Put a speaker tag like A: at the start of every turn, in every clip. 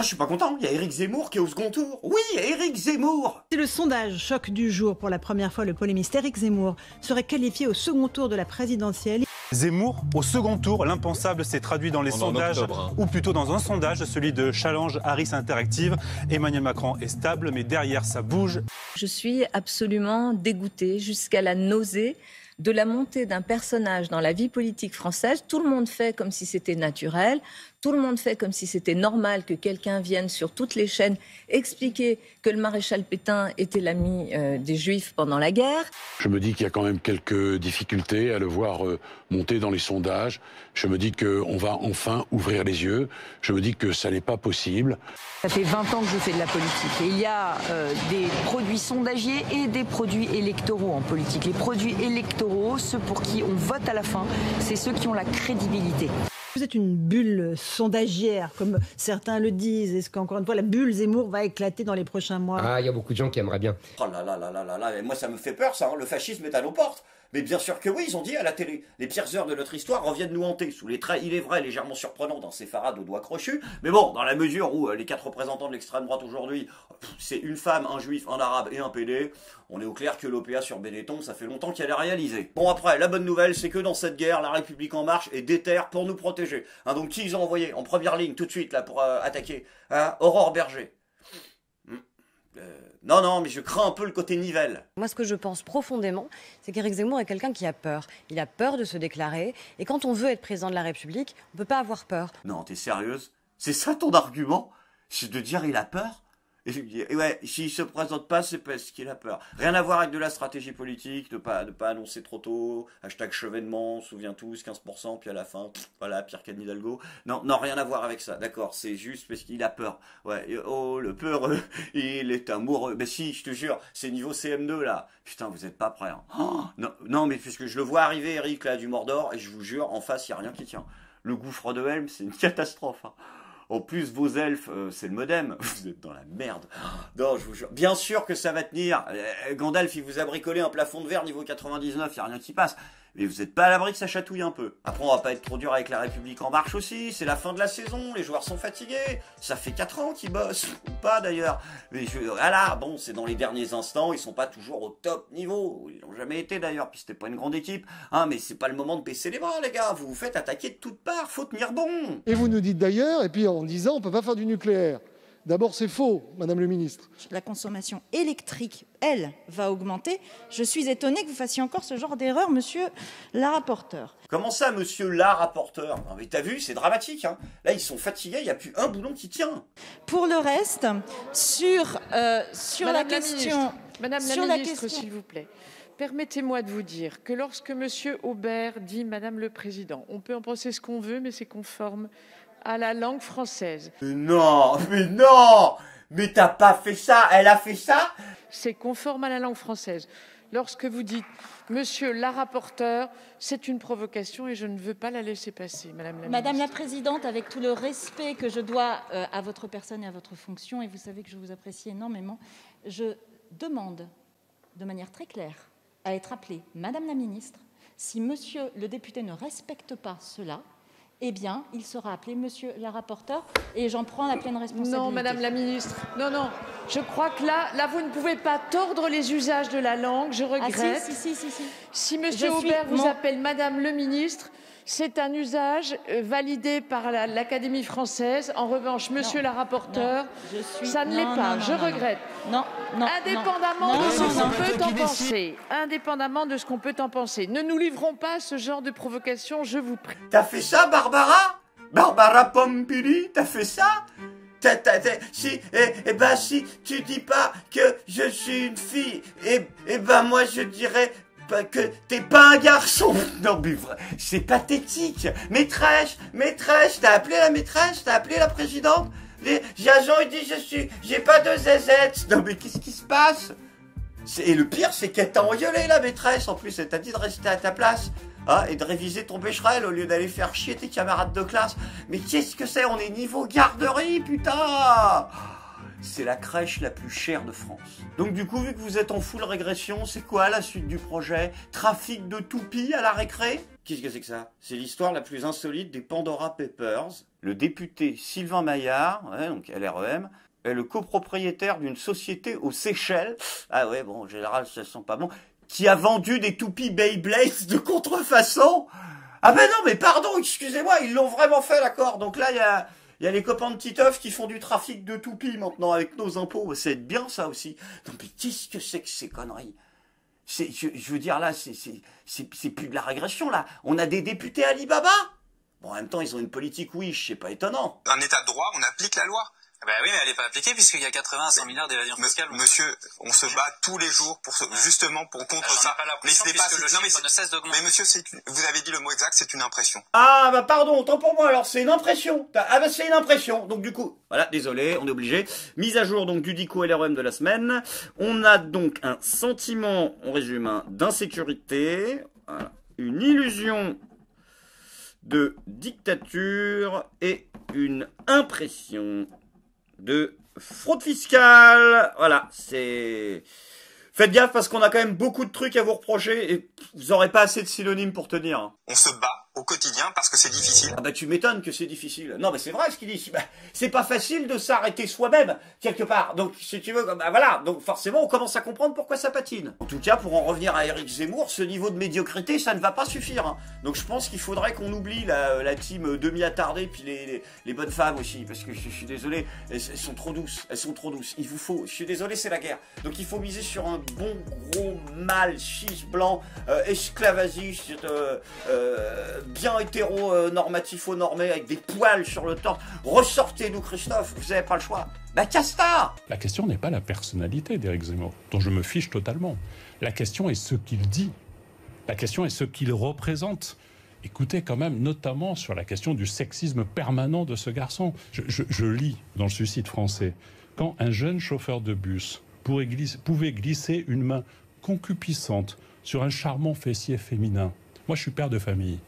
A: je suis pas content, il y a Éric Zemmour qui est au second tour. Oui, Éric Zemmour.
B: C'est le sondage choc du jour. Pour la première fois, le polémiste Éric Zemmour serait qualifié au second tour de la présidentielle.
C: Zemmour au second tour, l'impensable s'est traduit dans les sondages, ou plutôt dans un sondage, celui de Challenge Harris Interactive. Emmanuel Macron est stable, mais derrière ça bouge.
D: Je suis absolument dégoûtée jusqu'à la nausée de la montée d'un personnage dans la vie politique française. Tout le monde fait comme si c'était naturel, tout le monde fait comme si c'était normal que quelqu'un vienne sur toutes les chaînes expliquer que le maréchal Pétain était l'ami des Juifs pendant la guerre.
E: Je me dis qu'il y a quand même quelques difficultés à le voir monter dans les sondages. Je me dis qu'on va enfin ouvrir les yeux. Je me dis que ça n'est pas possible.
F: Ça fait 20 ans que je fais de la politique et il y a des produits sondagiers et des produits électoraux en politique. Les produits électoraux, ceux pour qui on vote à la fin, c'est ceux qui ont la crédibilité.
B: Vous êtes une bulle sondagière, comme certains le disent. Est-ce qu'encore une fois, la bulle Zemmour va éclater dans les prochains mois?
G: Ah, il y a beaucoup de gens qui aimeraient bien.
A: Oh là là là là là là, moi ça me fait peur ça, hein. Le fascisme est à nos portes. Mais bien sûr que oui, ils ont dit à la télé. Les pires heures de notre histoire reviennent nous hanter, sous les traits, il est vrai, légèrement surprenants dans ces farades aux doigts crochus. Mais bon, dans la mesure où les 4 représentants de l'extrême droite aujourd'hui, c'est une femme, un juif, un arabe et un PD, on est au clair que l'OPA sur Benetton, ça fait longtemps qu'elle est réalisée. Bon après, la bonne nouvelle, c'est que dans cette guerre, la République en marche est déterre pour nous protéger. Hein, donc qui ils ont envoyé en première ligne tout de suite là pour attaquer, hein, Aurore Berger. Non, mais je crains un peu le côté Nivelle.
H: Moi, ce que je pense profondément, c'est qu'Éric Zemmour est quelqu'un qui a peur. Il a peur de se déclarer. Et quand on veut être président de la République, on ne peut pas avoir peur.
A: Non, t'es sérieuse? C'est ça ton argument? C'est de dire il a peur? Et ouais, s'il se présente pas, c'est parce qu'il a peur. Rien à voir avec de la stratégie politique, de pas annoncer trop tôt, #chevènement, on se souvient tous, 15%, puis à la fin, voilà, pire qu'Anne Hidalgo. Non, rien à voir avec ça, d'accord, c'est juste parce qu'il a peur. Ouais, oh, le peureux, il est amoureux. Mais si, je te jure, c'est niveau CM2, là. Putain, vous êtes pas prêts, hein. Oh, non, mais puisque je le vois arriver, Eric, là, du Mordor, et je vous jure, en face, il n'y a rien qui tient. Le gouffre de Helm, c'est une catastrophe, hein. En plus, vos elfes, c'est le modem. Vous êtes dans la merde. Non, je vous jure. Bien sûr que ça va tenir. Gandalf, il vous a bricolé un plafond de verre niveau 99, il n'y a rien qui passe. Mais vous n'êtes pas à l'abri que ça chatouille un peu. Après, on va pas être trop dur avec la République en marche aussi. C'est la fin de la saison, les joueurs sont fatigués. Ça fait 4 ans qu'ils bossent. Ou pas d'ailleurs. Mais voilà, bon, c'est dans les derniers instants. Ils sont pas toujours au top niveau. Ils n'ont jamais été d'ailleurs. Puis c'était pas une grande équipe. Hein, mais c'est pas le moment de baisser les bras, les gars. Vous vous faites attaquer de toutes parts. Faut tenir bon.
I: Et vous nous dites d'ailleurs, et puis en disant, on peut pas faire du nucléaire. D'abord, c'est faux, Madame le Ministre.
J: La consommation électrique, elle, va augmenter. Je suis étonnée que vous fassiez encore ce genre d'erreur, monsieur la rapporteure.
A: Comment ça, monsieur la rapporteure? Non, mais t'as vu, c'est dramatique, hein. Là, ils sont fatigués, il n'y a plus un boulon qui tient.
J: Pour le reste, sur la question...
K: Madame la ministre, s'il vous plaît. Permettez-moi de vous dire que lorsque monsieur Aubert dit Madame le Président, on peut en penser ce qu'on veut, mais c'est conforme à la langue française.
A: Mais non, mais t'as pas fait ça, elle a fait ça?
K: C'est conforme à la langue française. Lorsque vous dites Monsieur la rapporteure, c'est une provocation et je ne veux pas la laisser passer, Madame la ministre.
J: Madame la Présidente, avec tout le respect que je dois à votre personne et à votre fonction, et vous savez que je vous apprécie énormément, je demande de manière très claire à être appelée Madame la Ministre. Si Monsieur le député ne respecte pas cela, eh bien, il sera appelé Monsieur la rapporteure et j'en prends la pleine responsabilité.
K: Non, Madame la Ministre, non. Je crois que là, vous ne pouvez pas tordre les usages de la langue, je regrette.
J: Ah si.
K: Si Monsieur Aubert vous appelle Madame le Ministre, c'est un usage validé par l'Académie française. En revanche, Monsieur la rapporteure, ça ne l'est pas, je regrette.
J: Non.
K: Indépendamment de ce qu'on peut en penser. Indépendamment de ce qu'on peut en penser. Ne nous livrons pas à ce genre de provocation, je vous prie.
A: T'as fait ça, Barbara? Barbara Pompili, t'as fait ça? Si tu dis pas que je suis une fille, moi je dirais que t'es pas un garçon. Non mais vrai, c'est pathétique. Maîtresse, t'as appelé la maîtresse, t'as appelé la présidente. Les agents ils disent j'ai pas de zézette. Non mais qu'est-ce qui se passe? Et le pire c'est qu'elle t'a engueulé la maîtresse en plus, elle t'a dit de rester à ta place. Ah, et de réviser ton pécherel au lieu d'aller faire chier tes camarades de classe. Mais qu'est-ce que c'est? On est niveau garderie, putain! C'est la crèche la plus chère de France. Donc du coup, vu que vous êtes en full régression, c'est quoi la suite du projet? Trafic de toupies à la récré? Qu'est-ce que c'est que ça? C'est l'histoire la plus insolite des Pandora Papers. Le député Sylvain Maillard, ouais, donc LREM, est le copropriétaire d'une société aux Seychelles. Ah ouais, bon, en général, ça sent pas bon. Qui a vendu des toupies Beyblade de contrefaçon. Ah ben non, mais pardon, excusez-moi, ils l'ont vraiment fait, d'accord. Donc là, il y a les copains de Titeuf qui font du trafic de toupies maintenant avec nos impôts. C'est bien ça aussi. Non mais qu'est-ce que c'est que ces conneries? Je veux dire là, c'est plus de la régression là. On a des députés Alibaba. Bon, en même temps, ils ont une politique Wish, c'est pas étonnant.
G: Un état de droit, on applique la loi. Ben oui, mais elle n'est pas appliquée puisqu'il y a 80 à 100 milliards d'évasion fiscale.
L: Monsieur, on se bat tous les jours justement contre ça.
G: Mais ce n'est pas le chiffre ne cesse d'augmenter.
L: Mais monsieur, vous avez dit le mot exact, c'est une impression.
A: Ah bah pardon, autant pour moi, alors c'est une impression. Ah bah c'est une impression. Donc du coup, voilà, désolé, on est obligé. Mise à jour donc du DICO LREM de la semaine. On a donc un sentiment, on résume, d'insécurité, voilà, une illusion de dictature et une impression de fraude fiscale. Voilà, c'est... Faites gaffe parce qu'on a quand même beaucoup de trucs à vous reprocher et vous n'aurez pas assez de synonymes pour tenir.
L: On se bat au quotidien parce que c'est difficile.
A: Ah bah tu m'étonnes que c'est difficile. Non mais c'est vrai ce qu'il dit. Bah, c'est pas facile de s'arrêter soi-même quelque part. Donc si tu veux, bah voilà. Donc forcément on commence à comprendre pourquoi ça patine. En tout cas pour en revenir à Éric Zemmour, ce niveau de médiocrité ça ne va pas suffire. Hein. Donc je pense qu'il faudrait qu'on oublie la team demi-attardée puis les bonnes femmes aussi parce que je suis désolé, elles sont trop douces. Elles sont trop douces. Il vous faut. Je suis désolé c'est la guerre. Donc il faut miser sur un bon gros mâle cis blanc esclavagiste. Bien hétéro-normatifo-normé avec des poils sur le torse. Ressortez-nous Christophe, vous n'avez pas le choix. Bah casta!
E: La question n'est pas la personnalité d'Éric Zemmour, dont je me fiche totalement. La question est ce qu'il dit. La question est ce qu'il représente. Écoutez quand même, notamment sur la question du sexisme permanent de ce garçon. Je lis dans le Suicide français, quand un jeune chauffeur de bus pouvait glisser une main concupiscente sur un charmant fessier féminin. Moi, je suis père de famille.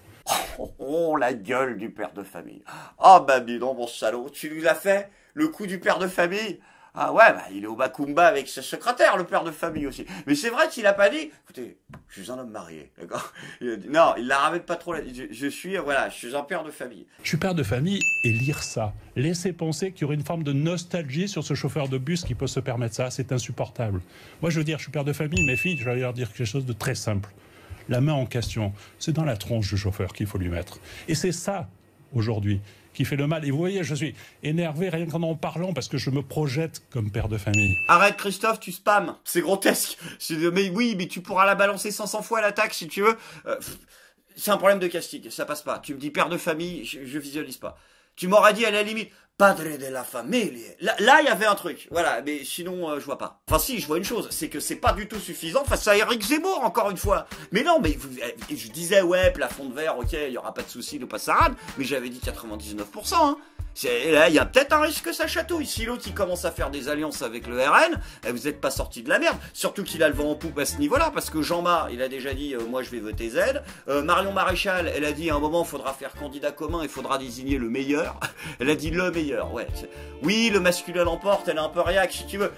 A: Oh, la gueule du père de famille. Ah bah dis donc, mon salaud, tu lui as fait le coup du père de famille? Ah ouais, bah il est au Macumba avec sa secrétaire, le père de famille aussi. Mais c'est vrai qu'il a pas dit, écoutez, je suis un homme marié, d'accord? Non, il la ramène pas trop, je suis un père de famille.
E: Je suis père de famille et lire ça, laisser penser qu'il y aurait une forme de nostalgie sur ce chauffeur de bus qui peut se permettre ça, c'est insupportable. Moi je veux dire, je suis père de famille, mes filles, je vais leur dire quelque chose de très simple. La main en question, c'est dans la tronche du chauffeur qu'il faut lui mettre. Et c'est ça, aujourd'hui, qui fait le mal. Et vous voyez, je suis énervé rien qu'en en parlant parce que je me projette comme père de famille.
A: Arrête Christophe, tu spams. C'est grotesque. Mais oui, mais tu pourras la balancer 500 fois à l'attaque si tu veux. C'est un problème de casting, ça passe pas. Tu me dis père de famille, je visualise pas. Tu m'aurais dit à la limite, padre de la famille. Là, il y avait un truc. Voilà, mais sinon, je vois pas. Enfin si, je vois une chose, c'est que c'est pas du tout suffisant face à Éric Zemmour, encore une fois. Mais non, mais je disais, ouais, plafond de verre, ok, il y aura pas de souci de passarade, mais j'avais dit 99%, hein. Là, il y a peut-être un risque que ça chatouille. Si l'autre, il commence à faire des alliances avec le RN, vous n'êtes pas sorti de la merde. Surtout qu'il a le vent en poupe à ce niveau-là, parce que Jean-Marc, il a déjà dit, moi je vais voter Z. Marion Maréchal, elle a dit, à un moment, il faudra faire candidat commun, il faudra désigner le meilleur. Elle a dit le meilleur, ouais. Oui, le masculin l'emporte, elle est un peu réac, si tu veux.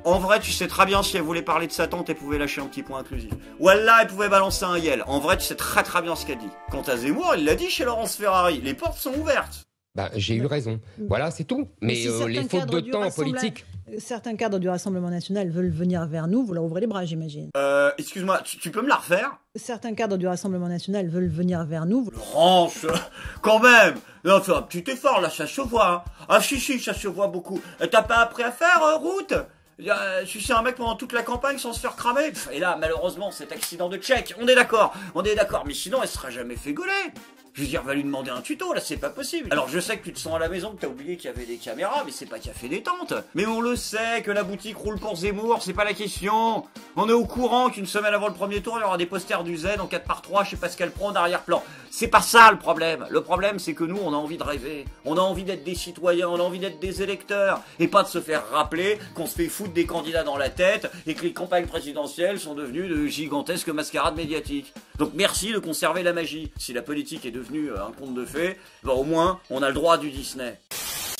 A: En vrai, tu sais très bien si elle voulait parler de sa tante, elle pouvait lâcher un petit point inclusif. Wallah, elle pouvait balancer un yel. En vrai, tu sais très bien ce qu'elle dit. Quant à Zemmour, il l'a dit chez Laurence Ferrari, les portes sont ouvertes.
M: Bah, j'ai eu raison. Voilà, c'est tout. Mais si les fautes de temps en politique...
B: Certains cadres du Rassemblement national veulent venir vers nous, vous leur ouvrez les bras, j'imagine.
A: Excuse-moi, tu peux me la refaire? Certains cadres du Rassemblement national veulent venir vers nous. Laurence, quand même. Non, fais un petit effort, là, ça se voit. Hein. Ah si, ça se voit beaucoup. T'as pas appris à faire, route? Je suis un mec pendant toute la campagne sans se faire cramer. Et là, malheureusement, cet accident de tchèque, on est d'accord. Mais sinon, elle sera jamais fait gauler. Je veux dire, va lui demander un tuto, là, c'est pas possible. Alors, je sais que tu te sens à la maison, que t'as oublié qu'il y avait des caméras, mais c'est pas qu'il y a fait détente. Mais on le sait, que la boutique roule pour Zemmour, c'est pas la question. On est au courant qu'une semaine avant le premier tour, il y aura des posters du Z en 4x3 chez Pascal Pro en arrière-plan. C'est pas ça le problème. Le problème, c'est que nous, on a envie de rêver. On a envie d'être des citoyens, on a envie d'être des électeurs. Et pas de se faire rappeler qu'on se fait foutre des candidats dans la tête et que les campagnes présidentielles sont devenues de gigantesques mascarades médiatiques. Donc merci de conserver la magie. Si la politique est devenue un conte de fées, ben au moins, on a le droit du Disney.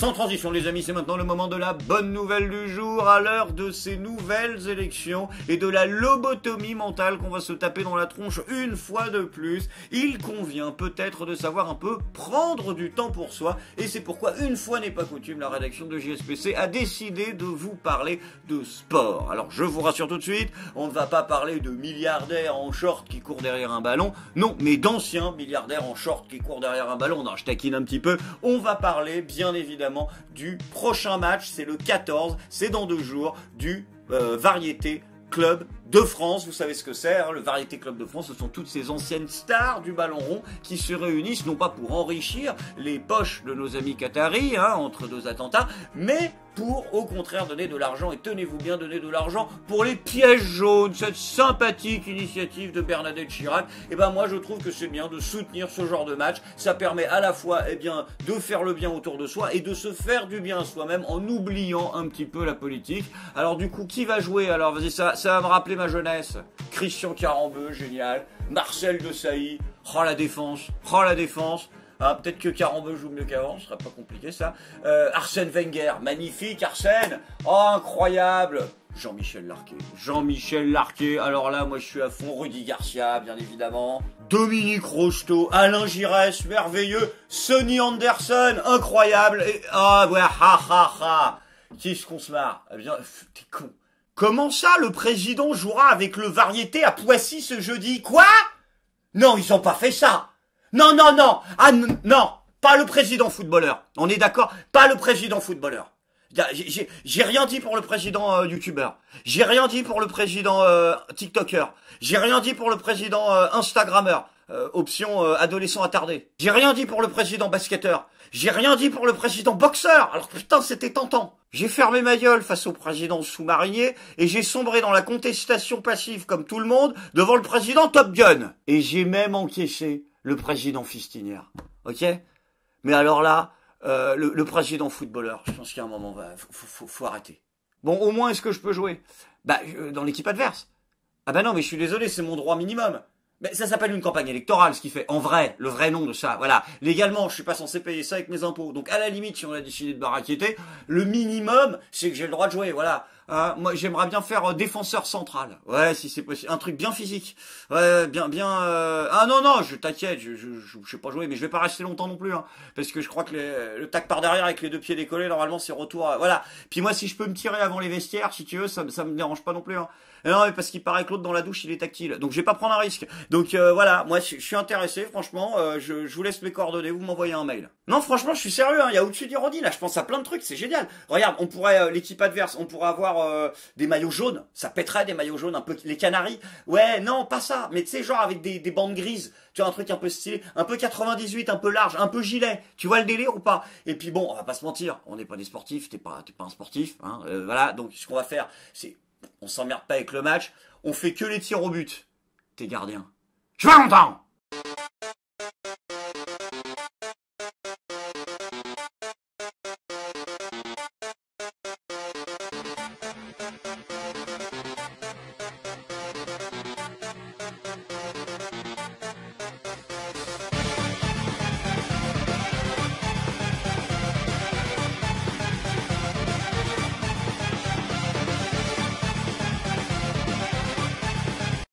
A: Sans transition les amis, c'est maintenant le moment de la bonne nouvelle du jour à l'heure de ces nouvelles élections et de la lobotomie mentale qu'on va se taper dans la tronche une fois de plus. Il convient peut-être de savoir un peu prendre du temps pour soi et c'est pourquoi une fois n'est pas coutume, la rédaction de JSPC a décidé de vous parler de sport. Alors je vous rassure tout de suite, on ne va pas parler de milliardaires en short qui courent derrière un ballon, non, mais d'anciens milliardaires en short qui courent derrière un ballon. Non, je taquine un petit peu. On va parler bien évidemment du prochain match, c'est le 14, c'est dans 2 jours, du Variété Club de France. Vous savez ce que c'est, hein, le Variété Club de France, ce sont toutes ces anciennes stars du ballon rond qui se réunissent, non pas pour enrichir les poches de nos amis qataris, hein, entre 2 attentats, mais pour, au contraire, donner de l'argent, et tenez-vous bien, donner de l'argent pour les pièges jaunes, cette sympathique initiative de Bernadette Chirac. Et ben moi, je trouve que c'est bien de soutenir ce genre de match. Ça permet à la fois, eh bien, de faire le bien autour de soi et de se faire du bien à soi-même en oubliant un petit peu la politique. Alors du coup, qui va jouer? Alors vas-y, ça va me rappeler ma jeunesse. Christian Carambeu, génial. Marcel Desailly, oh la défense, oh la défense. Ah, peut-être que Carambeu joue mieux qu'avant, ce serait pas compliqué ça. Arsène Wenger, magnifique Arsène, oh incroyable. Jean-Michel Larquet, Jean-Michel Larquet, alors là moi je suis à fond. Rudy Garcia bien évidemment, Dominique Rocheteau, Alain Giresse, merveilleux, Sonny Anderson, incroyable, et ah ouais, ha. Qu'est-ce qu'on se marre? Eh bien, t'es con. Comment ça le président jouera avec le Variété à Poissy ce jeudi? Quoi? Non, ils ont pas fait ça. Non, ah non, pas le président footballeur. On est d'accord? Pas le président footballeur. J'ai rien dit pour le président youtubeur. J'ai rien dit pour le président tiktoker. J'ai rien dit pour le président instagrammeur. Option adolescent attardé. J'ai rien dit pour le président basketteur. J'ai rien dit pour le président boxeur. Alors putain, c'était tentant. J'ai fermé ma gueule face au président sous-marinier et j'ai sombré dans la contestation passive comme tout le monde devant le président Top Gun. Et j'ai même encaissé le président fistinière, ok? Mais alors là, le président footballeur, je pense qu'il y a un moment, faut arrêter. Bon, au moins, est-ce que je peux jouer? Bah, dans l'équipe adverse. Ah bah non, mais je suis désolé, c'est mon droit minimum. Mais ça s'appelle une campagne électorale, ce qui fait, en vrai, le vrai nom de ça. Voilà, légalement, je suis pas censé payer ça avec mes impôts. Donc, à la limite, si on a décidé de baraqueter, le minimum, c'est que j'ai le droit de jouer, voilà. Moi, j'aimerais bien faire défenseur central. Ouais, si c'est possible. Un truc bien physique. Ouais, bien. Ah non, t'inquiète, je sais pas jouer, mais je vais pas rester longtemps non plus, hein, parce que je crois que le tac par derrière avec les 2 pieds décollés, normalement, c'est retour. Voilà. Puis moi, si je peux me tirer avant les vestiaires, si tu veux, ça me dérange pas non plus. Hein. Non, mais parce qu'il paraît que l'autre dans la douche, il est tactile. Donc je vais pas prendre un risque. Donc voilà, moi je suis intéressé, franchement, je vous laisse mes coordonnées, vous m'envoyez un mail. Non, franchement, je suis sérieux, hein, il y a au-dessus d'ironie, là, je pense à plein de trucs, c'est génial. Regarde, on pourrait, l'équipe adverse, on pourrait avoir des maillots jaunes, ça pèterait des maillots jaunes, un peu les Canaries. Ouais, non, pas ça, mais tu sais, genre avec des bandes grises, tu vois, un truc un peu stylé, un peu 98, un peu large, un peu gilet, tu vois le délire ou pas? Et puis bon, on va pas se mentir, on n'est pas des sportifs, t'es pas un sportif, hein, voilà, donc ce qu'on va faire, c'est, on s'emmerde pas avec le match, on fait que les tirs au but. T'es gardien. Je suis pas content!